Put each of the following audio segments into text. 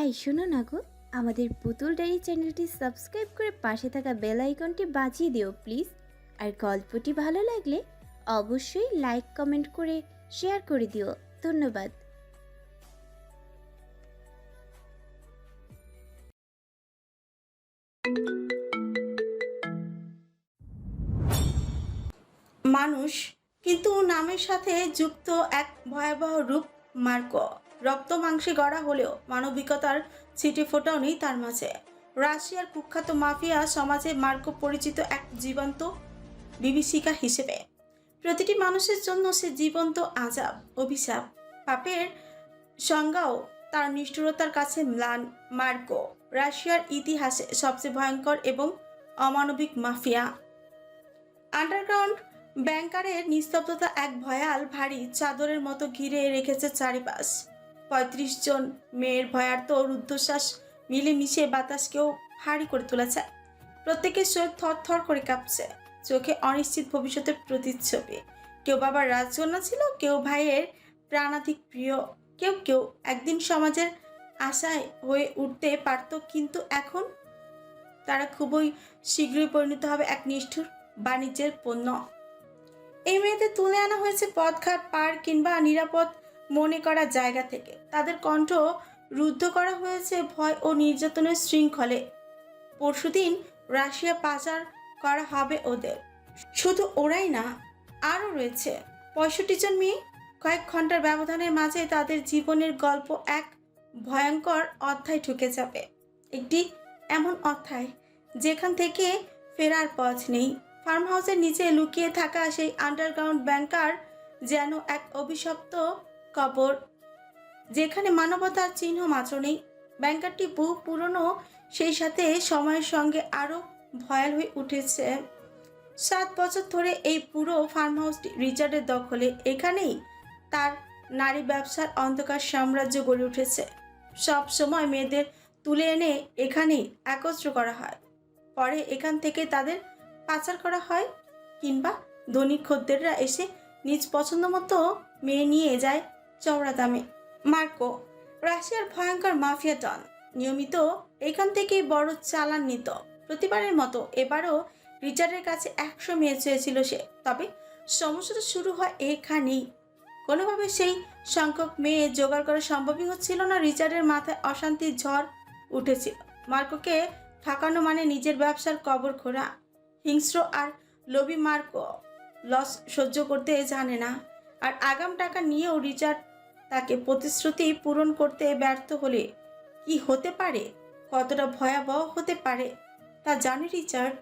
এই শোনো না গো, আমাদের পুতুল ডায়েরি চ্যানেলটি সাবস্ক্রাইব করে পাশে থাকা বেল আইকনটি বাজিয়ে দিও প্লিজ। আর গল্পটি ভালো লাগলে অবশ্যই লাইক কমেন্ট করে শেয়ার করে দিও। ধন্যবাদ। মানুষ কিন্তু নামের সাথে যুক্ত এক ভয়াবহ রূপ মার্কো। রক্ত মাংসে গড়া হলেও মানবিকতার ছিটে ফোটাও নেই তার মাঝে। রাশিয়ার কুখ্যাত মাফিয়া সমাজে মার্কো পরিচিত এক জীবন্ত বিভীষিকা হিসেবে। প্রতিটি মানুষের জন্য সে জীবন্ত আযাব, অভিশাপ, পাপের সংজ্ঞাও তার নিষ্ঠুরতার কাছে ম্লান। মার্কো রাশিয়ার ইতিহাসে সবচেয়ে ভয়ঙ্কর এবং অমানবিক মাফিয়া। আন্ডারগ্রাউন্ড ব্যাংকারের নিস্তব্ধতা এক ভয়াল ভারী চাদরের মতো ঘিরে রেখেছে চারিপাশ। ৩৫ জন মেয়ের ভয়ার্ত রুদ্ধশ্বাস মিলেমিশে বাতাসকেও ভারী করে তুলেছে। প্রত্যেকের শরীর থরথর করে কাঁপছে, চোখে অনিশ্চিত ভবিষ্যতের প্রতিচ্ছবি। কেউ বাবার রাজকন্যা ছিল, কেউ ভাইয়ের প্রাণাধিক প্রিয়, কেউ কেউ একদিন সমাজের আশায় হয়ে উঠতে পারত, কিন্তু এখন তারা খুবই শীঘ্রই পরিণত হবে এক নিষ্ঠুর বাণিজ্যের পণ্য। এই মেয়েদের তুলে আনা হয়েছে পথঘাট পার কিংবা নিরাপদ মনে করা জায়গা থেকে। তাদের কণ্ঠ রুদ্ধ করা হয়েছে ভয় ও নির্যাতনের শৃঙ্খলে। পরশুদিন রাশিয়া পাচার করা হবে ওদের। শুধু ওরাই না, আরও রয়েছে ৬৫ জন মেয়ে। কয়েক ঘন্টার ব্যবধানের মাঝে তাদের জীবনের গল্প এক ভয়ঙ্কর অধ্যায় ঢুকে যাবে। একটি এমন অধ্যায় যেখান থেকে ফেরার পথ নেই। ফার্ম হাউসের নিচে লুকিয়ে থাকা সেই আন্ডারগ্রাউন্ড ব্যাংকার যেন এক অভিশপ্ত কবর, যেখানে মানবতার চিহ্ন মাত্র নেই। ব্যাংকারটি বহু পুরনো, সেই সাথে সময়ের সঙ্গে আরও ভয়াল হয়ে উঠেছে। ৭ বছর ধরে এই পুরো ফার্ম হাউসটি রিচার্ডের দখলে। এখানেই তার নারী ব্যবসার অন্ধকার সাম্রাজ্য গড়ে উঠেছে। সব সময় মেয়েদের তুলে এনে এখানেই একত্র করা হয়, পরে এখান থেকে তাদের পাচার করা হয়, কিংবা ধনী খদ্দেররা এসে নিজ পছন্দ মতো মেয়ে নিয়ে যায় চওড়া দামে। মার্কো রাশিয়ার ভয়ঙ্কর মাফিয়া ডন, নিয়মিত এখান থেকেই বড় চালান নিত। প্রতিবারের মতো এবারও রিচার্ডের কাছে ১০০ মেয়ে চেয়েছিল সে। তবে সমস্যাটা শুরু হয় এখানেই। কোনোভাবে সেই সংখ্যক মেয়ে জোগাড় করা সম্ভবই হচ্ছিল না। রিচার্ডের মাথায় অশান্তির ঝড় উঠেছিল। মার্কোকে ঠকানো মানে নিজের ব্যবসার কবর খোঁড়া। হিংস্র আর লোভী মার্কো লস সহ্য করতে জানে না। আর আগাম টাকা নিয়েও রিচার্ড তাকে প্রতিশ্রুতি পূরণ করতে ব্যর্থ হলে কি হতে পারে, কতটা ভয়াবহ হতে পারে তা জানে রিচার্ড।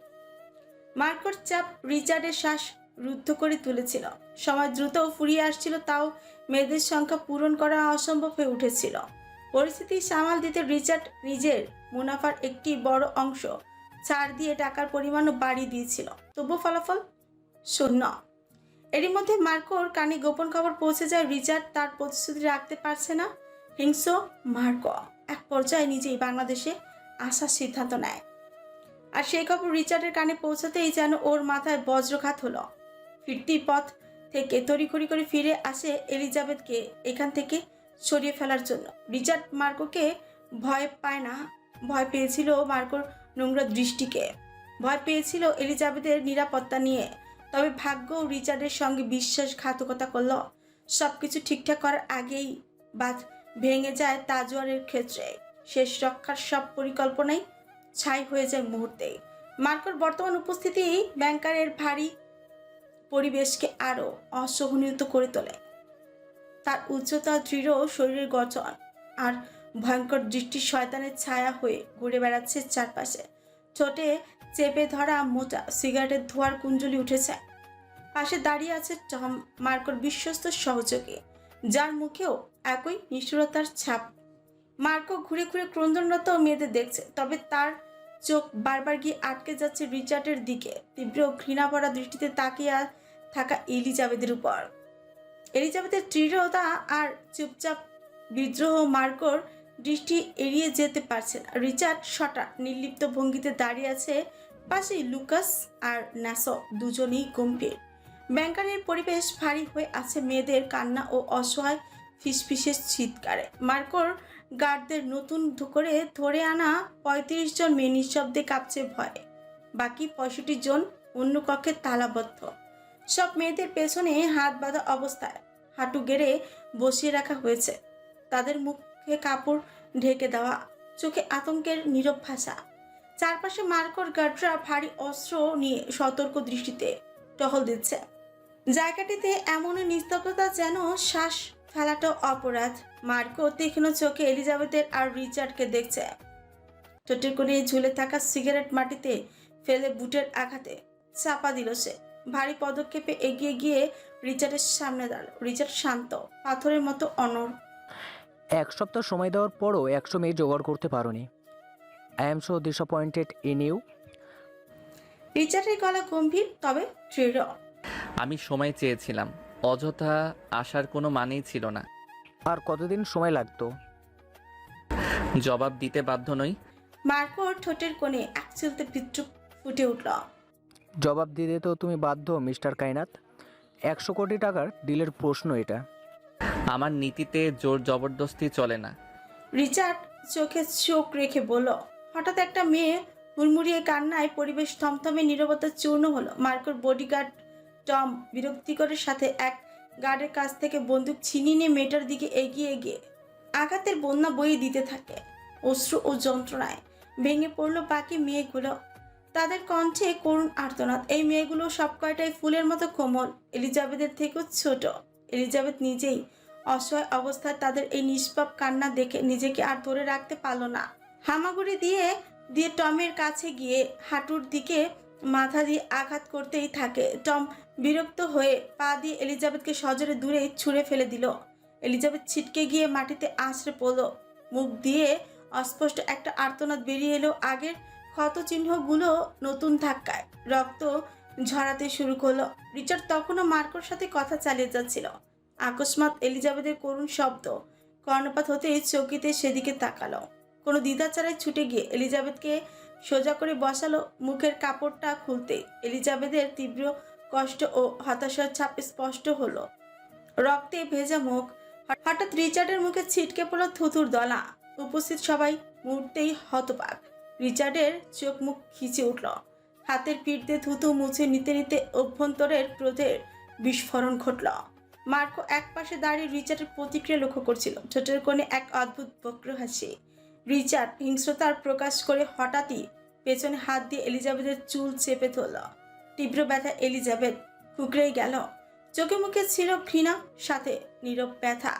মার্কোর চাপ রিচার্ডের শ্বাস রুদ্ধ করে তুলেছিল। সময় দ্রুত ফুরিয়ে আসছিল, তাও মেয়েদের সংখ্যা পূরণ করা অসম্ভব হয়ে উঠেছিল। পরিস্থিতি সামাল দিতে রিচার্ড নিজের মুনাফার একটি বড় অংশ ছাড় দিয়ে টাকার পরিমাণও বাড়িয়ে দিয়েছিল। তবুও ফলাফল শূন্য। এরই মধ্যে মার্কোর কানে গোপন খবর পৌঁছে যায়, রিচার্ড তার প্রতিশ্রুতি রাখতে পারছে না। হিংস্র মার্কো এক পর্যায়ে নিজেই বাংলাদেশে আসার সিদ্ধান্ত নেয়। আর সেই খবর রিচার্ডের কানে পৌঁছাতেই যেন ওর মাথায় বজ্রঘাত হলো। ফিরতি পথ থেকে তড়িঘড়ি করে ফিরে আসে এলিজাবেথকে এখান থেকে সরিয়ে ফেলার জন্য। রিচার্ড মার্কোকে ভয় পায় না, ভয় পেয়েছিল মার্কোর নোংরা দৃষ্টিকে, ভয় পেয়েছিল এলিজাবেথের নিরাপত্তা নিয়ে। তবে ভাগ্য রিচার্ডের সঙ্গে বিশ্বাসঘাতকতা করল। সবকিছু ঠিকঠাক করার আগেই বাঁধ ভেঙে যায় তাজওয়ারের ক্ষেত্রে। শেষ রক্ষার সব পরিকল্পনাই ছাই হয়ে যায় মুহূর্তেই। মার্কোর বর্তমান উপস্থিতি ব্যাংকারের ভারী পরিবেশকে আরও অসহনীয় করে তোলে। তার উচ্চতা, দৃঢ় শরীরের গঠন আর ভয়ঙ্কর দৃষ্টি শয়তানের ছায়া হয়ে ঘুরে বেড়াচ্ছে চারপাশে। ঠোঁটে চেপে ধরা মোটা সিগারেটের ধোঁয়ার কুঞ্জলি উঠেছে। পাশে দাঁড়িয়ে আছে টম, মার্কোর বিশ্বস্ত সহযোগী, যার মুখেও একই নিষ্ঠুরতার ছাপ। মার্কো ঘুরে ঘুরে ক্রন্দনরত মেয়েদের দেখছে, তবে তার চোখ বারবার গিয়ে আটকে যাচ্ছে রিচার্ডের দিকে, তীব্র ঘৃণা ভরা দৃষ্টিতে তাকিয়ে থাকা এলিজাবেথের উপর। এলিজাবেথের দৃঢ়তা আর চুপচাপ বিদ্রোহ মার্কোর দৃষ্টি এড়িয়ে যেতে পারছে না। রিচার্ড শটা নির্লিপ্ত ভঙ্গিতে দাঁড়িয়ে আছে, পাশেই লুকাস আর ন্যাসো, দুজনেই গম্ভীর। ব্যাংকারের পরিবেশ ভারী হয়ে আছে মেয়েদের কান্না ও অসহায় ফিসফিসের চিৎকারে। মার্কোর গার্ডদের নতুন করে ধরে আনা ৩৫ জন মেয়ে নিঃশব্দে কাঁপছে ভয়ে। বাকি ৬৫ জন অন্য কক্ষে তালাবদ্ধ। সব মেয়েদের পেছনে হাত বাঁধা অবস্থায় হাঁটু গেড়ে বসিয়ে রাখা হয়েছে। তাদের মুখে কাপড় ঢেকে দেওয়া, চোখে আতঙ্কের নীরব ভাষা। চারপাশে মার্কর গার্ডরা ভারী অস্ত্র নিয়ে সতর্ক দৃষ্টিতে টহল দিচ্ছে। জায়গাটিতে এমন নিস্তব্ধতা যেন শ্বাস ফেলাটাও অপরাধ। মার্কো তীক্ষ্ণ চোখে এলিজাবেথের আর রিচার্ডকে দেখছে। ঠোঁটের কোণে ঝুলে থাকা সিগারেট মাটিতে ফেলে বুটের আঘাতে চাপা দিল সে। ভারী পদক্ষেপে এগিয়ে গিয়ে রিচার্ডের সামনে দাঁড়ালো। রিচার্ড শান্ত, পাথরের মতো অনড়। 1 সপ্তাহ সময় দেওয়ার পরও 100 মেয়ে জোগাড় করতে পারোনি। I am so disappointed in you. রিচার্ডের গলা গম্ভীর তবে দৃঢ়। আমি সময় চেয়েছিলাম, অযথা আসার কোনো মানেই ছিল না। আর কতদিন সময় লাগতো? জবাব দিতে বাধ্য নই। মার্কোর ঠোঁটের কোণে এক চিলতে বিদ্রুপ ফুটে উঠল। জবাব দিতে তো তুমি বাধ্য মিস্টার কায়নাত। 100 কোটি টাকার ডিলের প্রশ্ন এটা। আমার নীতিতে জোর জবরদস্তি চলে না। রিচার্ড চোখে চোখ রেখে বলল। হঠাৎ একটা মেয়ে হুড়মুড়িয়ে কান্নায় পরিবেশ থমথমে নীরবতা চূর্ণ হলো। মার্কোর বডিগার্ড টম বিরক্তিকরের সাথে এক গার্ডের কাছ থেকে বন্দুক ছিনিয়ে নিয়ে মেয়েটার দিকে এগিয়ে গিয়ে আঘাতের বন্যা বয়ে দিতে থাকে। অশ্রু ও যন্ত্রণায় ভেঙে পড়লো বাকি মেয়েগুলো। তাদের কণ্ঠে করুণ আর্তনাদ। এই মেয়েগুলো সব কয়টাই ফুলের মতো কোমল, এলিজাবেথের থেকেও ছোট। এলিজাবেথ নিজেই অসহায় অবস্থায় তাদের এই নিষ্পাপ কান্না দেখে নিজেকে আর ধরে রাখতে পারল না। হামাগুড়ি দিয়ে দিয়ে টমের কাছে গিয়ে হাঁটুর দিকে মাথা দিয়ে আঘাত করতেই থাকে। টম বিরক্ত হয়ে পা দিয়ে এলিজাবেথকে সজোরে দূরে ছুঁড়ে ফেলে দিল। এলিজাবেথ ছিটকে গিয়ে মাটিতে আছড়ে পড়ল। মুখ দিয়ে অস্পষ্ট একটা আর্তনাদ বেরিয়ে এলো। আগের ক্ষত চিহ্নগুলো নতুন ধাক্কায় রক্ত ঝরাতে শুরু করলো। রিচার্ড তখনও মার্কোর সাথে কথা চালিয়ে যাচ্ছিল। আকস্মাৎ এলিজাবেথের করুণ শব্দ কর্ণপাত হতে চৌকিতে সেদিকে তাকালো। কোনো দ্বিধা ছাড়াই ছুটে গিয়ে এলিজাবেথকে সোজা করে বসালো। মুখের কাপড়টা খুলতে এলিজাবেথের তীব্র কষ্ট ও হতাশার ছাপ স্পষ্ট হলো। রক্তে ভেজা মুখ। হঠাৎ রিচার্ডের মুখে ছিটকে পড়ল থুতুর দলা। উপস্থিত সবাই মুহূর্তেই হতবাক। রিচার্ডের চোখ মুখ খিচে উঠল। হাতের পিঠ দিয়ে থুতু মুছে নিতে নিতে অভ্যন্তরের ক্রোধের বিস্ফোরণ ঘটল। মার্কো এক পাশে দাঁড়িয়ে রিচার্ডের প্রতিক্রিয়া লক্ষ্য করছিল। ঠোঁটের কোণে এক অদ্ভুত বক্র হাসি। রিচার্ড হিংস্রতার প্রকাশ করে হঠাৎই পেছনে হাত দিয়ে এলিজাবেথের চুল চেপে ধরল। তীব্র ব্যথা এলিজাবেথ কুকড়েই গেল। চোখে মুখে ছিল ঘৃণা, সাথে নীরব ব্যথা।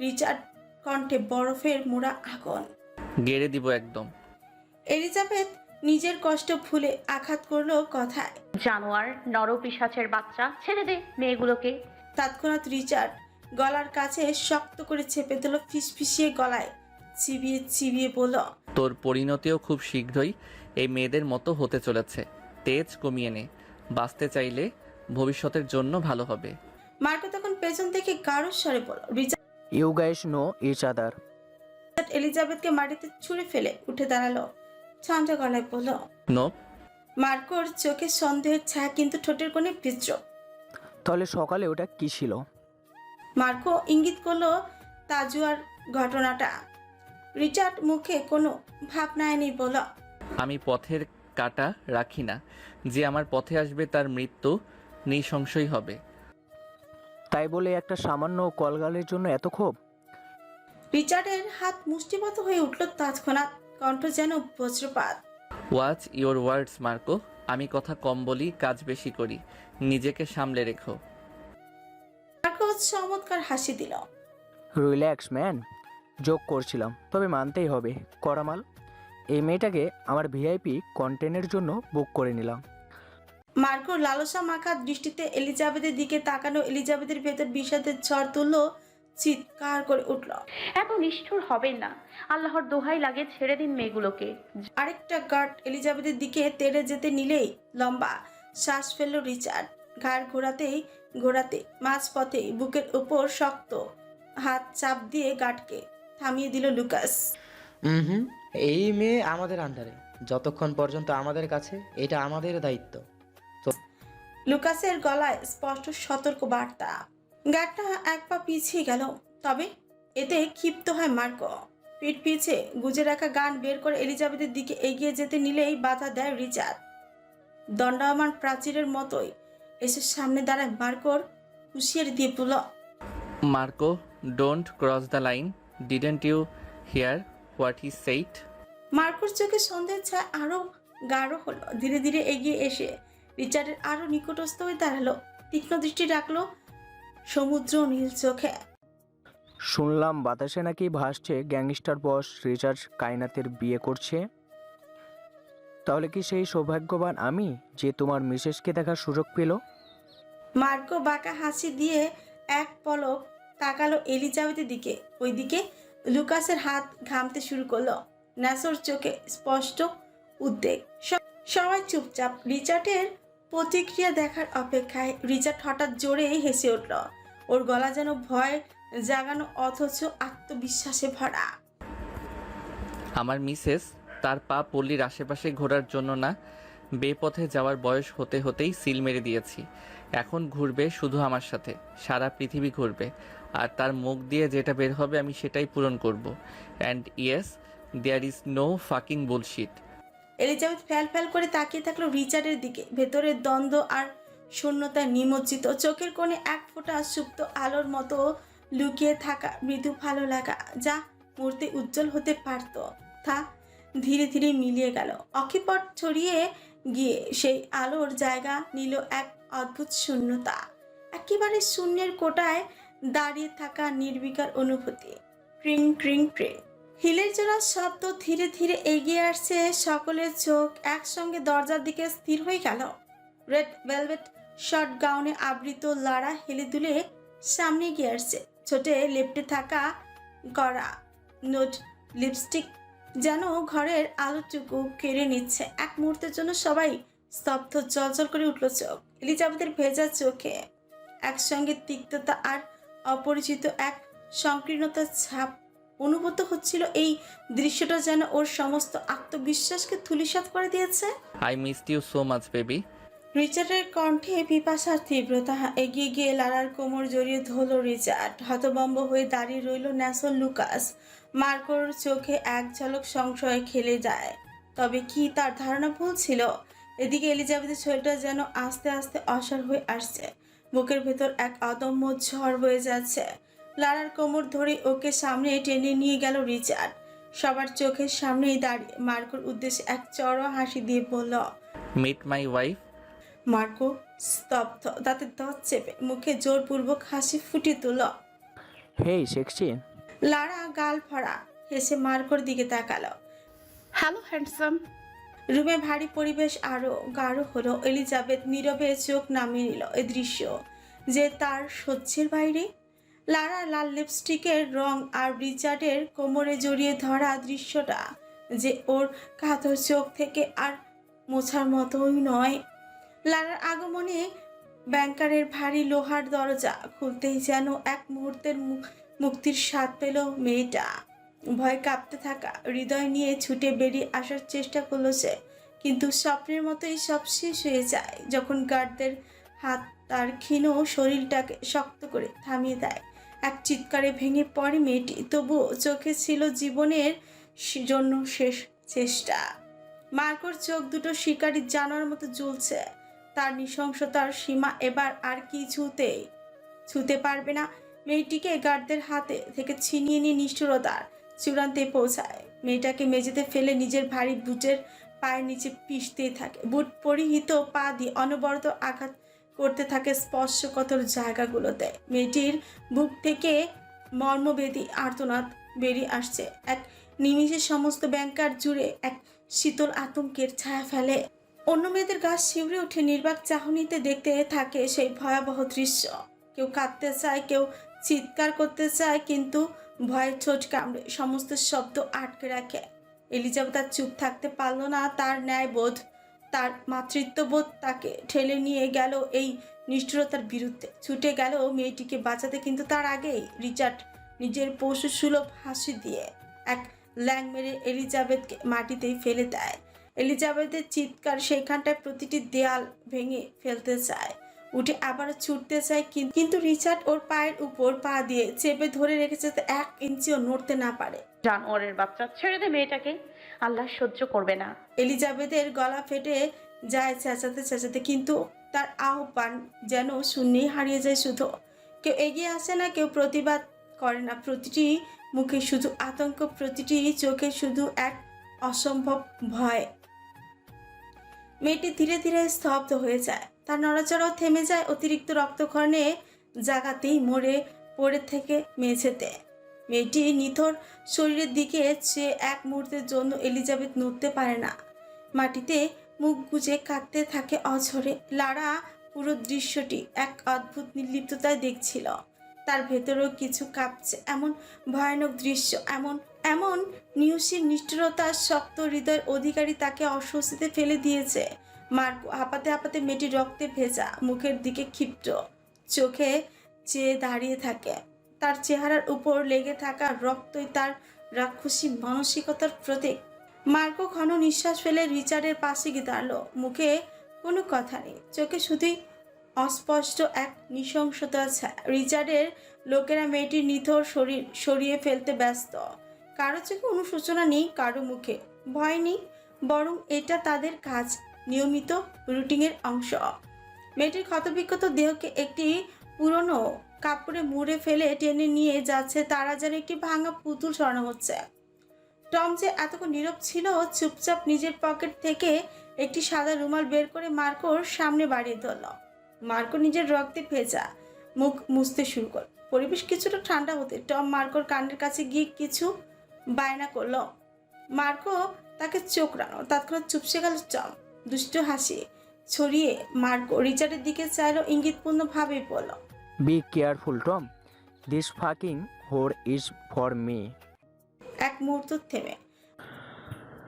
রিচার্ড কণ্ঠে বরফের মোড়া আগুন। গেড়ে দিব একদম। এলিজাবেথ নিজের কষ্ট ভুলে আঘাত করলো কথায়। জানোয়ার, নরপিশাচের বাচ্চা, ছেড়ে দে মেয়েগুলোকে। তৎক্ষণাৎ রিচার্ড গলার কাছে শক্ত করে চেপে দিল। ফিসফিসিয়ে গলায় চিবিয়ে চিবিয়ে বলল, তোর পরিণতিও খুব শীঘ্রই এই মেয়েদের মতো হতে চলেছে। তেজ কমিয়ে নে, বাঁচতে চাইলে ভবিষ্যতের জন্য ভালো হবে। মার্কো তখন পেছন থেকে গাঢ় স্বরে বলল। Richard you guys know each other. এলিজাবেথকে মাটিতে ছুঁড়ে ফেলে উঠে দাঁড়ালো। ঠান্ডা গলায় বলল। নো। মার্কোর চোখে সন্দেহের ছায়া, কিন্তু ঠোঁটের কোণে বিদ্রোহ। তাহলে সকালে ওটা কি ছিল? মার্কো ইঙ্গিত করলো তাজুয়ার ঘটনাটা। রিচার্ড মুখে কোনো ভাবনায় নেই বলল, আমি পথের কাটা রাখি না। যে আমার পথে আসবে তার মৃত্যু নিঃসংশয় হবে। তাই বলে একটা সামান্য কলগালের জন্য এত ক্ষোভ? রিচার্ডের হাত মুষ্টিবদ্ধ হয়ে উঠল তৎক্ষণাৎ। কণ্ঠ যেন বজ্রপাত। Watch your words Marco. আমি কথা কম বলি, কাজ বেশি করি। নিজেকে সামলে রেখো। মার্কো চমৎকার হাসি দিল। রিল্যাক্স ম্যান, যোগ করছিলাম। তবে মানতেই হবে করামাল, এই মেয়েটাকে আমার ভিআইপি কন্টেন্টের জন্য বুক করে নিলাম। মার্কো লালসা মাখা দৃষ্টিতে এলিজাবেথের দিকে তাকানো। এলিজাবেথের ভেতর বিষাদের ঝড় তুলল। চিৎকার করে উঠল। এত নিষ্ঠুর হবেন না, আল্লাহর দোহাই লাগে, ছেড়ে দিন মেয়েগুলোকে। আরেকটা গার্ড এলিজাবেথের দিকে তেড়ে যেতে নিলেই লম্বা শ্বাস ফেলল রিচার্ড। ঘাড় ঘোরাতেই ঘোরাতে মাঝপথে বুকের উপর শক্ত হাত চাপ দিয়ে গার্ডকে থামিয়ে দিল লুকাস। হুম, এই মেয়ে আমাদের আন্ডারে যতক্ষণ পর্যন্ত আমাদের কাছে, এটা আমাদের দায়িত্ব। লুকাসের গলায় স্পষ্ট সতর্ক বার্তা। গার্ডটা এক পা পিছিয়ে গেল। তবে এতে ক্ষিপ্ত হয় মার্কো। পিঠ পিছে গুজে রাখা গান বের করে এলিজাবেথের দিকে এগিয়ে যেতে নিলেই বাধা দেয় রিচার্ড। দণ্ডায়মান প্রাচীরের মতোই এসে সামনে দাঁড়ায় মার্কোর, হুঁশিয়ারি দিয়ে বলল, Marco, don't cross the line. Didn't you hear what he said? মার্কোর চোখে সন্দেহের ছায়া আরো গাঢ় হলো। ধীরে ধীরে এগিয়ে এসে রিচার্ডের আরো নিকটস্থ হয়ে দাঁড়ালো। তীক্ষ্ণ দৃষ্টি রাখলো সমুদ্র নীল চোখে। শুনলাম বাতাসে নাকি ভাসছে গ্যাংস্টার বস রিচার্ড কায়নাতের বিয়ে করছে। তাহলে কি সেই সৌভাগ্যবান আমি যে তোমার মিসেসকে দেখার সুযোগ পেল? মার্কো বাঁকা হাসি দিয়ে এক পলক তাকালো এলিজাবেথের দিকে। ওইদিকে লুকাসের হাত ঘামতে শুরু করলো। ন্যাসোর চোখে স্পষ্ট উদ্বেগ। সবাই চুপচাপ রিচার্ডের প্রতিক্রিয়া দেখার অপেক্ষায়। রিচার্ড হঠাৎ জোরে হেসে উঠল। ওর গলা যেন ভয় জাগানো অথচ আত্মবিশ্বাসে ভরা। আমার মিসেস তার পা পল্লীর আশেপাশে ঘোরার জন্য না, বেপথে যাওয়ার বয়স হতে হতেই সিল মেরে দিয়েছি। এখন ঘুরবে শুধু আমার সাথে, সারা পৃথিবী ঘুরবে। আর তার মুখ দিয়ে যেটা বের হবে আমি সেটাই পূরণ করব। And yes, there is no fucking bullshit. Elizabeth ফ্যাল ফ্যাল করে তাকিয়ে থাকলো রিচার্ডের দিকে। ভেতরের দ্বন্দ্ব আর শূন্যতায় নিমজ্জিত। চোখের কোণে এক ফোঁটা সুপ্ত আলোর মতো লুকিয়ে থাকা মৃদু ভালো লাগা, যা মুহূর্তে উজ্জ্বল হতে পারত, তা ধীরে ধীরে মিলিয়ে গেল। অক্ষিপট ছড়িয়ে গিয়ে সেই আলোর জায়গা নিল এক অদ্ভুত শূন্যতা। একেবারে শূন্যের কোটায় দাঁড়িয়ে থাকা নির্বিকার অনুভূতি। ক্রিং ক্রিং ক্রিং হিলের জোড়া শব্দ ধীরে ধীরে এগিয়ে আসছে। সকলের চোখ একসঙ্গে দরজার দিকে স্থির হয়ে গেল। রেড ভেলভেট শর্ট গাউনে আবৃত লারা হেলে দুলে সামনে এগিয়ে আসছে। ছোটে লেপটে থাকা কড়া নোট লিপস্টিক যেন ঘরের আলোটুকু কেড়ে নিচ্ছে। এক মুহূর্তের জন্য সবাই স্তব্ধ। জলজল করে উঠল চোখ। এলিজাবেথের ভেজা চোখে একসঙ্গে তিক্ততা আর অপরিচিত এক সংকীর্ণতার ছাপ অনুভূত হচ্ছিল। এই দৃশ্যটা যেন ওর সমস্ত আত্মবিশ্বাসকে ধূলিসাৎ করে দিয়েছে। I missed you so much baby. রিচার্ডের কণ্ঠে পিপাসার তীব্রতা। এগিয়ে গিয়ে লারার কোমর জড়িয়ে ধরল রিচার্ড। হতভম্ব হয়ে দাঁড়িয়ে রইল ন্যাসল লুকাস। মার্কোর চোখে এক ঝলক সংশয় খেলে যায়। তবে কি তার ধারণা ভুল ছিল? এদিকে এলিজাবেথের শরীরটা যেন আস্তে আস্তে অসাড় হয়ে আসছে। বুকের ভেতর এক অদম্য ঝড় বয়ে যাচ্ছে। লারার কোমর ধরে ওকে সামনে টেনে নিয়ে গেল রিচার্ড। সবার চোখের সামনেই দাঁড়িয়ে মার্কোর উদ্দেশ্যে এক চড়া হাসি দিয়ে বলল, মিট মাই ওয়াইফ। মার্কো স্তব্ধ, দাঁতে দাঁত চেপে মুখে জোরপূর্বক হাসি ফুটিয়ে তুলল। হেই সেক্সি। লারা গাল ভরা হেসে মার্কোর দিকে তাকালো। Hello handsome. রুমে ভারী পরিবেশ আরো গাঢ় হলো। এলিজাবেথ নীরবে চোখ নামিয়ে নিল। এ দৃশ্য যে তার সহ্যের বাইরে। লারা লাল লিপস্টিকের রং আর রিচার্ডের কোমরে জড়িয়ে ধরা দৃশ্যটা যে ওর কাতর চোখ থেকে আর মোছার মতোই নয়। লারার আগমনে ব্যাংকারের ভারী লোহার দরজা খুলতেই যেন এক মুহূর্তের মুক্তির স্বাদ পেল মেয়েটা। ভয় কাঁপতে থাকা হৃদয় নিয়ে ছুটে বেরিয়ে আসার চেষ্টা করলো সে। কিন্তু স্বপ্নের মতোই সব শেষ হয়ে যায় যখন গার্ডদের হাত তার ক্ষীণ শরীরটাকে শক্ত করে থামিয়ে দেয়। এক চিৎকারে ভেঙে পড়ে মেয়েটি। তবুও চোখে ছিল জীবনের জন্য শেষ চেষ্টা। মার্কোর চোখ দুটো শিকারীর জানোয়ার মতো জ্বলছে। তার নৃশংসতার সীমা এবার আর কিছুতেই ছুঁতে পারবে না। মেয়েটিকে গার্ডদের হাতে থেকে ছিনিয়ে নিয়ে নিষ্ঠুরতার চূড়ান্তে পৌঁছায়। মেয়েটাকে মেঝেতে ফেলে নিজের ভারী বুটের পায়ের নিচে পিষতেই থাকে। বুট পরিহিত পা দিয়ে অনবরত আঘাত করতে থাকে স্পর্শকাতর জায়গাগুলোতে। মেয়েটির বুক থেকে মর্মবেদী আর্তনাদ বেরিয়ে আসছে। এক নিমিষে সমস্ত ব্যাংকার জুড়ে এক শীতল আতঙ্কের ছায়া ফেলে। অন্য মেয়েদের গা শিউরে উঠে নির্বাক চাহনিতে দেখতে থাকে সেই ভয়াবহ দৃশ্য। কেউ কাঁদতে চায়, কেউ চিৎকার করতে চায়, কিন্তু ভয়ের ঠোঁট কামড়ে সমস্ত শব্দ আটকে রাখে। এলিজাবেথ আর চুপ থাকতে পারল না। তার ন্যায়বোধ, তার মাতৃত্ববোধ তাকে ঠেলে নিয়ে গেল এই নিষ্ঠুরতার বিরুদ্ধে। ছুটে গেল মেয়েটিকে বাঁচাতে, কিন্তু তার আগেই রিচার্ড নিজের পশু সুলভ হাসি দিয়ে এক ল্যাং মেরে এলিজাবেথকে মাটিতেই ফেলে দেয়। এলিজাবেথের চিৎকার সেইখানটায় প্রতিটি দেয়াল ভেঙে ফেলতে চায়। উঠে আবারও ছুটতে চায়, কিন্তু রিচার্ড ওর পায়ের উপর পা দিয়ে চেপে ধরে রেখেছে যাতে 1 ইঞ্চিও নড়তে না পারে। জানোয়ারের বাচ্চা, ছেড়ে দে মেয়েটাকে, আল্লাহ সহ্য করবে না। এলিজাবেথের গলা ফেটে যায় চেঁচাতে চেঁচাতে, কিন্তু তার আহ্বান যেন শূন্যেই হারিয়ে যায় শুধু। কেউ এগিয়ে আসে না, কেউ প্রতিবাদ করে না। প্রতিটি মুখে শুধু আতঙ্ক, প্রতিটি চোখে শুধু এক অসম্ভব ভয়। মেয়েটি ধীরে ধীরে স্তব্ধ হয়ে যায়, তার নড়াচড়াও থেমে যায় অতিরিক্ত রক্তক্ষরণে জাগাতেই মরে পড়ে থেকে মেঝেতে। মেয়েটি নিথর শরীরের দিকে চেয়ে এক মুহূর্তের জন্য এলিজাবেথ নড়তে পারে না। মাটিতে মুখ গুজে কাঁদতে থাকে অঝরে। লারা পুরো দৃশ্যটি এক অদ্ভুত নির্লিপ্ততায় দেখছিল। তার ভেতরেও কিছু কাঁপছে। এমন ভয়ানক দৃশ্য, এমন এমন নিউসির নিষ্ঠুরতার শক্ত হৃদয়ের অধিকারী তাকে অস্বস্তিতে ফেলে দিয়েছে। মার্কো হাঁপাতে হাঁপাতে মেয়েটির রক্তে ভেজা মুখের দিকে ক্ষিপ্ত চোখে চেয়ে দাঁড়িয়ে থাকে। তার চেহারার উপর লেগে থাকা রক্তই তার রাক্ষসী মানসিকতার প্রতীক। মার্কো ঘন নিঃশ্বাস ফেলে রিচার্ডের পাশে গিয়ে দাঁড়ালো। মুখে কোনো কথা নেই, চোখে শুধুই অস্পষ্ট এক নৃশংসতা ছায়া। রিচার্ডের লোকেরা মেয়েটির নিথর শরীর সরিয়ে ফেলতে ব্যস্ত। কারো চোখে অনুশোচনা নেই, কারো মুখে ভয় নেই, বরং এটা তাদের কাজ, নিয়মিত রুটিনের অংশ। মেয়েটির ক্ষতবিক্ষত দেহকে একটি পুরনো কাপড়ে মুড়ে ফেলে টেনে নিয়ে যাচ্ছে তারা যেন একটি ভাঙা পুতুল সরানো হচ্ছে। টম যে এতক্ষণ নীরব ছিল, চুপচাপ নিজের পকেট থেকে একটি সাদা রুমাল বের করে মার্কোর সামনে বাড়িয়ে ধরল। মার্কো নিজের রক্তে ভেজা মুখ মুছতে শুরু করল। পরিবেশ কিছুটা ঠান্ডা হতে টম মার্কোর কানের কাছে গিয়ে কিছু বায়না করল। মার্কো তাকে চোখ রাঙানো, তৎক্ষণাৎ চুপসে গেল টম। দুষ্ট হাসি ছড়িয়ে মার্কো রিচার্ডের দিকে চাইল, ইঙ্গিতপূর্ণ ভাবে বলল, be careful Tom, this fucking whore is for me. এক মুহূর্ত থেমে,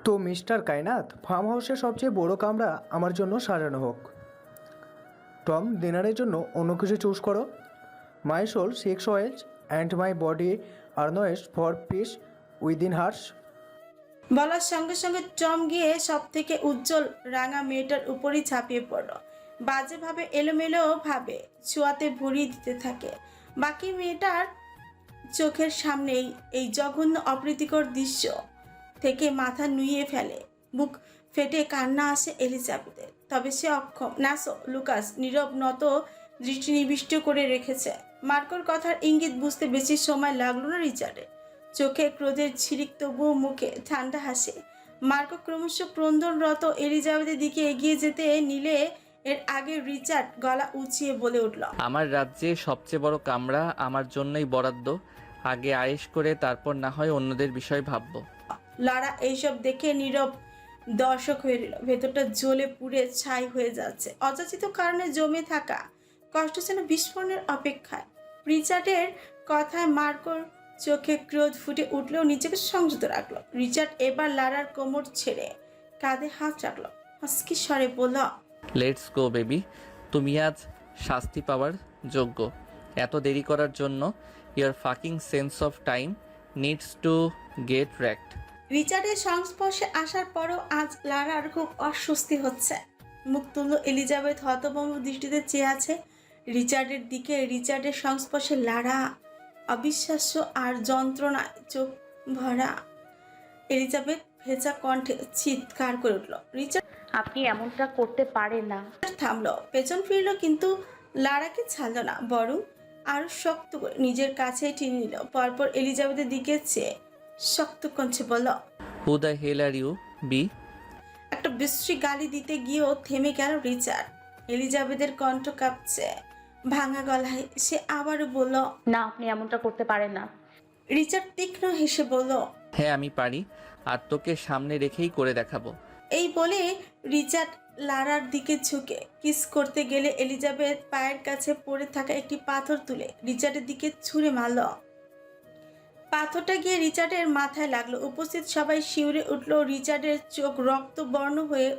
তো মিস্টার কায়নাত, ফার্ম হাউসের সবচেয়ে বড় কামরা আমার জন্য সাজানো হোক। টম, ডিনারের জন্য অন্য কিছু চুজ করো। My soul seeks wells and my body yearns for peace within hers. বলার সঙ্গে সঙ্গে টম গিয়ে সব থেকে উজ্জ্বল রাঙা মেয়েটার উপরই ঝাঁপিয়ে পড়ল। বাজেভাবে এলোমেলো ভাবে ছোঁয়াতে ভরিয়ে দিতে থাকে। বাকি মেয়েটার চোখের সামনেই এই জঘন্য অপ্রীতিকর দৃশ্য থেকে মাথা নুইয়ে ফেলে। বুক ফেটে কান্না আসে এলিজাবেথের। তবে সে অক্ষম। নাসো লুকাস নীরব নত দৃষ্টি নিবিষ্ট করে রেখেছে। মার্কোর কথার ইঙ্গিত বুঝতে বেশি সময় লাগলো না রিচার্ডের। চোখে ক্রোধের ছিরিক, তবুও মুখে ঠান্ডা হাসি। মার্কো ক্রমশ ক্রন্দনরত এলিজাবেথের দিকে এগিয়ে যেতে নিলে এর আগে রিচার্ড গলা উঁচিয়ে বলে উঠল, আমার রাজ্যে সবচেয়ে বড় কামরা আমার জন্যই বরাদ্দ। আগে আয়েশ করে তারপর না হয় অন্যদের বিষয় ভাববো। লারা এইসব দেখে নীরব দর্শক হয়ে রইল। ভেতরটা জ্বলে পুড়ে ছাই হয়ে যাচ্ছে। অযাচিত কারণে জমে থাকা কষ্ট যেন বিস্ফোরণের অপেক্ষায়। রিচার্ডের কথায় মার্কোর চোখে ক্রোধ ফুটে উঠলেও নিজেকে সংযত রাখলো। রিচার্ড এবার লারার কোমর ছেড়ে কাঁধে হাত রাখলো, হাসকি স্বরে বলল, লেটস গো বেবি, তুমি আজ শাস্তি পাওয়ার যোগ্য। এত দেরি করার জন্য your fucking sense of time needs to get racked. রিচার্ডের সংস্পর্শে আসার পরও আজ লারার খুব অস্বস্তি হচ্ছে। মুখ তুলল এলিজাবেথ হতভম্ব দৃষ্টিতে চেয়ে আছে রিচার্ডের দিকে। রিচার্ডের সংস্পর্শে লারা অবিশ্বাস্য আর যন্ত্রণায় চোখ ভরা। এলিজাবেথ ভেজা কণ্ঠে চিৎকার করে উঠল। রিচার্ড আপনি এমনটা করতে পারেন না। থামলো, পেছন ফিরল, কিন্তু লারাকে ছাড়ল না, বরং আরো শক্ত করে নিজের কাছে টেনে নিল। পরপর এলিজাবেথের দিকে চেয়ে শক্ত কণ্ঠে বলল, who the hell are you be? একটা বিশ্রী গালি দিতে গিয়েও থেমে গেল রিচার্ড। এলিজাবেথের কণ্ঠ কাঁপছে। ভাঙা গলায় সে আবারও বলল, না, আপনি এমনটা করতে পারেন না। রিচার্ড তীক্ষ্ণ হেসে বলল, হ্যাঁ আমি পারি, আর তোকে সামনে রেখেই করে দেখাবো। এই বলে রিচার্ড লারার দিকে ঝুঁকে কিস করতে গেলে এলিজাবেথ পায়ের কাছে পড়ে থাকা একটি পাথর তুলে রিচার্ডের দিকে ছুঁড়ে মারল। পাথরটা গিয়ে রিচার্ডের মাথায় লাগলো। উপস্থিত সবাই শিউরে উঠল। রিচার্ডের চোখ রক্তবর্ণ হয়ে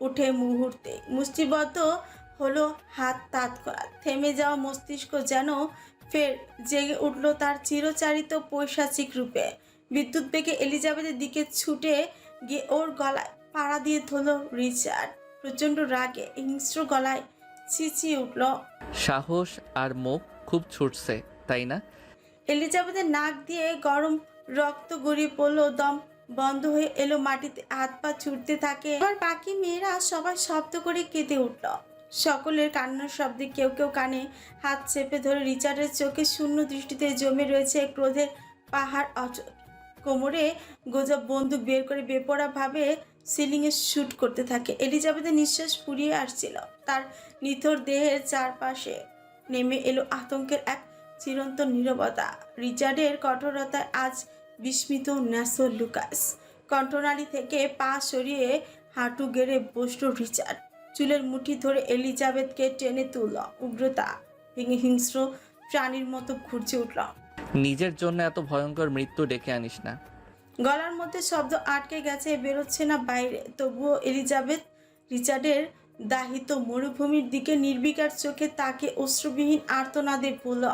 উঠে মুহূর্তে। মুষ্টিবদ্ধ হলো হাত। তৎক্ষণাৎ থেমে যাওয়া মস্তিষ্ক যেন ফের জেগে উঠল তার চিরচারিত পৈশাচিক রূপে। বিদ্যুৎ বেগে এলিজাবেথের দিকে ছুটে গিয়ে ওর গলায় পাড়া দিয়ে ধরল রিচার্ড। প্রচণ্ড রাগে হিংস্র গলায় চিচিয়ে উঠল। সাহস আর মুখ খুব ছুটছে তাই না? এলিজাবেথের নাক দিয়ে গরম রক্ত গড়িয়ে পড়লো, দম বন্ধ হয়ে এলো, মাটিতে হাত পা ছুটতে থাকে। এবার বাকি মেয়েরা সবাই শব্দ করে কেঁদে উঠল। সকলের কান্নার শব্দে কেউ কেউ কানে হাত চেপে ধরে। রিচার্ডের চোখে শূন্য দৃষ্টিতে জমে রয়েছে ক্রোধের পাহাড় অচল। কোমরে গোজা বন্দুক বের করে বেপরা ভাবে সিলিংয়ে শুট করতে থাকে। এলিজাবেথের নিঃশ্বাস ফুরিয়ে আসছিল। তার নিথর দেহের চারপাশে নেমে এলো আতঙ্কের এক চিরন্তন নীরবতা। রিচার্ডের কঠোরতায় আজ বিস্মিত ন্যাসো লুকাস। কণ্ঠনালী থেকে পা সরিয়ে হাঁটু গেড়ে বসল রিচার্ড। চুলের মুঠি ধরে এলিজাবেথকে টেনে তুলল। উগ্রতা ভেঙে হিংস্র প্রাণীর মতো ঘুরছে উঠল। নিজের জন্য এত ভয়ঙ্কর মৃত্যু ডেকে আনিস না। গলার মধ্যে শব্দ আটকে গেছে, বেরোচ্ছে না বাইরে। তবুও এলিজাবেথ রিচার্ডের দাহিত মরুভূমির দিকে নির্বিকার চোখে তাকে অশ্রুবিহীন আর্তনাদে বলল,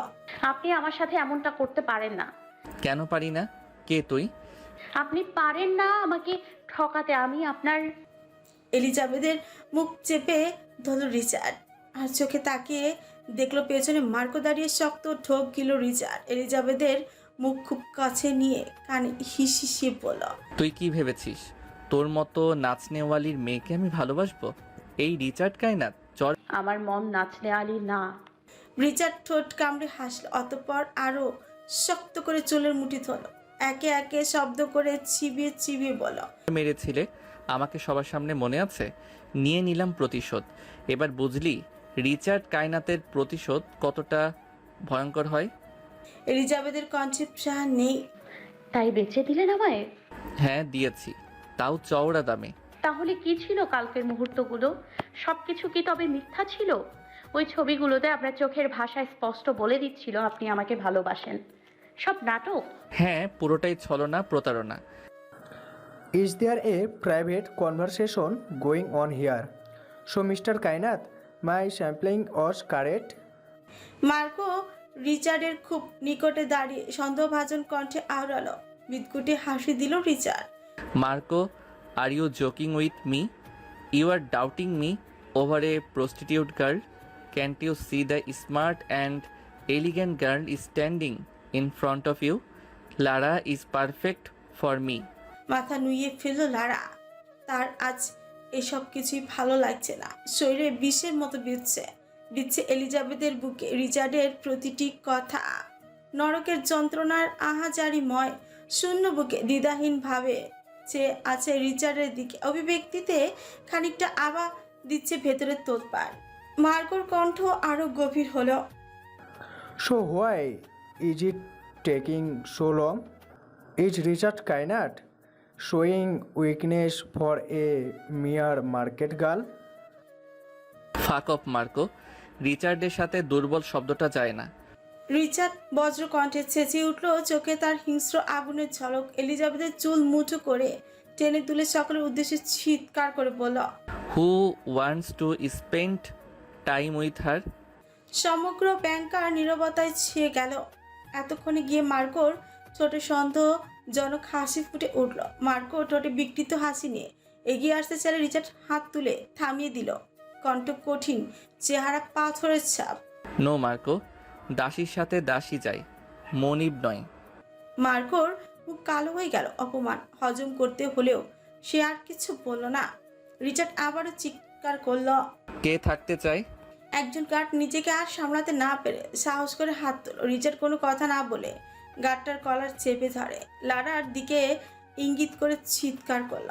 আপনি আমার সাথে এমনটা করতে পারেন না। কেন পারি না? কে তুই? আপনি পারেন না আমাকে ঠকাতে। আমি আপনার এলিজাবেথের মুখ চেপে ধরল রিচার্ড, আর চোখে তাকিয়ে দেখলো পেছনে মার্কো দাঁড়িয়ে। শক্ত ঠোক গিল রিচার্ড এলিজাবেথের মুখ খুব কাছে নিয়ে কানে হিসিয়ে বলল, তুই কি ভেবেছিস তোর মতো নাচনেওয়ালির মেয়েকে আমি ভালোবাসবো? এই রিচার্ড কায়নাত চল। আমার মন নাচলে আলি না। রিচার্ড ঠোঁট কামড়ে হাসল, অতঃপর আরো শক্ত করে চুলের মুঠি ধরল। একে একে শব্দ করে চিবিয়ে চিবিয়ে বলল, মেরেছিলে আমাকে সবার সামনে, মনে আছে? নিয়ে নিলাম প্রতিশোধ। এবার বুঝলি রিচার্ড কায়নাতের প্রতিশোধ কতটা ভয়ঙ্কর হয়। এলিজাবেথের কণ্ঠে প্রাণ নেই। তাই বেঁচে দিলেন আমায়? হ্যাঁ দিয়েছি, তাও চওড়া দামে। তাহলে কি ছিল কালকের মুহূর্তগুলো? সবকিছু কি তবে মিথ্যা ছিল? ওই ছবিগুলোতে আপনার চোখের ভাষায় স্পষ্ট বলে দিচ্ছিল আপনি আমাকে ভালোবাসেন। সব নাটক। হ্যাঁ, পুরোটাই ছলনা, প্রতারণা। Is there a private conversation going on here? So, Mr. Kainat, my sampling was correct. Marco রিচার্ডের খুব নিকটে দাঁড়িয়ে সন্দেহভাজন কণ্ঠে আওড়ালো। বিদকুটে হাসি দিল Richard. Marco, are you joking with me? You are doubting me over a prostitute girl? Can't you see the smart and elegant girl is standing in front of you? Lara is perfect for me. মাথা নুইয়ে ফেলল লারা। তার আজ এসব কিছুই ভালো লাগছে না। শরীরে বিষের মতো বিচ্ছে এলিজাবেথের বুকে। রিচার্ডের প্রতিটি কথা নরকের যন্ত্রণার আহাজারিময়। শূন্য বুকে দ্বিধাহীন ভাবে চেয়ে আছে রিচার্ডের দিকে। অভিব্যক্তিতে খানিকটা আবা দিচ্ছে ভেতরের তোলপাড়। মার্কোর কণ্ঠ আরো গভীর হলো। So, why is it taking so long? Is Richard Kainat showing weakness for a mere market girl? ফাক অফ মার্কো, রিচার্ডের সাথে দুর্বল শব্দটা যায় না। রিচার্ড বজ্র কণ্ঠে চেঁচিয়ে উঠল, চোখে তার হিংস্র আগুনের ঝলক। এলিজাবেথের চুল মুঠো করে টেনে তুলে সকলের উদ্দেশ্যে চিৎকার করে বলল, who wants to spend time with her? সমগ্র ব্যাংকার নীরবতায় ছেয়ে গেল। এতক্ষণে গিয়ে মার্কোর ঠোঁটে সন্দেহজনক হাসি ফুটে উঠল। মার্কো ঠোঁটে বিকৃত হাসি নিয়ে এগিয়ে আসতে চাইলে রিচার্ড হাত তুলে থামিয়ে দিল। কণ্ঠ কঠিন, চেহারা পাথরের ছাপ। নো মার্কো, দাসীর সাথে দাসী যায়, মনিব নয়। মার্কোর মুখ কালো হয়ে গেল। অপমান হজম করতে হলেও সে আর কিছু বলল না। রিচার্ড আবারও চিৎকার করল। কে থাকতে চায়? একজন গার্ড নিজেকে আর সামলাতে না পেরে সাহস করে হাত তোল। রিচার্ড কোনো কথা না বলে গার্ডটার কলার চেপে ধরে। লারার দিকে ইঙ্গিত করে চিৎকার করল,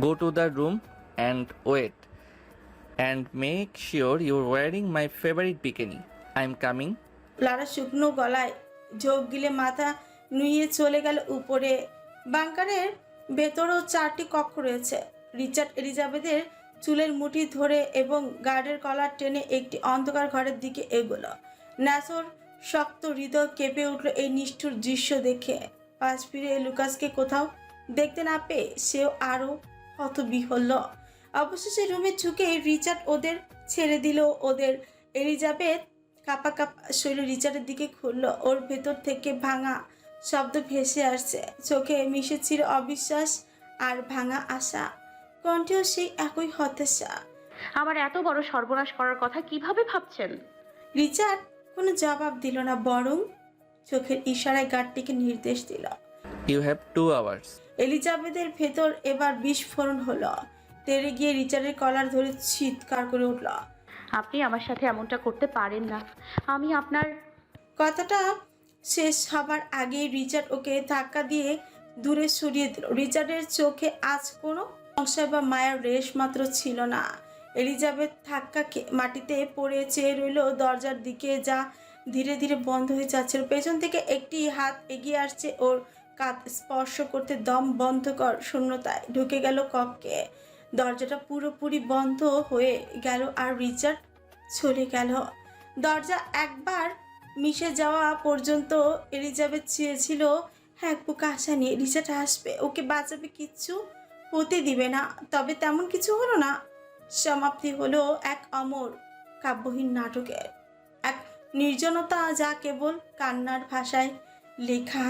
go to the room and wait and make sure you are wearing my favourite bikini. I am coming. Lara শুকনো গলায় ঝোঁক গিলে মাথা নুইয়ে চলে গেল উপরে। বাংকারের ভেতরেও 4টি কক্ষ রয়েছে। রিচার্ড এলিজাবেথের চুলের মুঠি ধরে এবং গার্ডের কলার টেনে একটি অন্ধকার ঘরের দিকে এগোলো। ন্যাসোর শক্ত হৃদয় কেঁপে উঠল এই নিষ্ঠুর দৃশ্য দেখে। পাশ ফিরে লুকাসকে কোথাও দেখতে না পেয়ে সেও আরও হতবিহ্বল। অবশেষে রুমে ঢুকে রিচার্ড ওদের ছেড়ে দিল। এলিজাবেথ কাপা কাপা শরীর রিচার্ডের দিকে খুলল। ওর ভেতর থেকে ভাঙা শব্দ ভেসে আসছে। চোখে মিশেছিল অবিশ্বাস আর ভাঙা আশা। কণ্ঠেও সেই একই হতাশা। আমার এত বড় সর্বনাশ করার কথা কিভাবে ভাবছেন? রিচার্ড কোনো জবাব দিল না, বরং চোখের ইশারায় গার্ডটিকে নির্দেশ দিল। You have 2 hours. এলিজাবেথের ভেতর এবার বিস্ফোরণ হলো। তেড়ে গিয়ে রিচার্ডের কলার ধরে চিৎকার করে উঠল। আপনি আমার সাথে এমনটা করতে পারেন না। আমি আপনার কথাটা শেষ হবার আগেই রিচার্ড ওকে ধাক্কা দিয়ে দূরে সরিয়ে দিল। রিচার্ডের চোখে আজ কোনো সংশয় বা মায়ার রেশ মাত্র ছিল না। এলিজাবেথ ধাক্কা খেয়ে মাটিতে পড়ে চেয়ে রইল দরজার দিকে, যা ধীরে ধীরে বন্ধ হয়ে যাচ্ছিল। পেছন থেকে একটি হাত এগিয়ে আসছে, ওর কাঁধ স্পর্শ করতে দম বন্ধকর শূন্যতায় ঢুকে গেল কক্ষে। দরজাটা পুরোপুরি বন্ধ হয়ে গেল আর রিচার্ড চলে গেল। দরজা একবার মিশে যাওয়া পর্যন্ত এলিজাবেথ চেয়েছিল এক বুক আশা নিয়ে রিচার্ড আসবে, ওকে বাঁচাবে, কিচ্ছু হতে দিবে না। তবে তেমন কিছু হলো না। সমাপ্তি হলো এক অমর কাব্যহীন নাটকের, এক নির্জনতা যা কেবল কান্নার ভাষায় লেখা।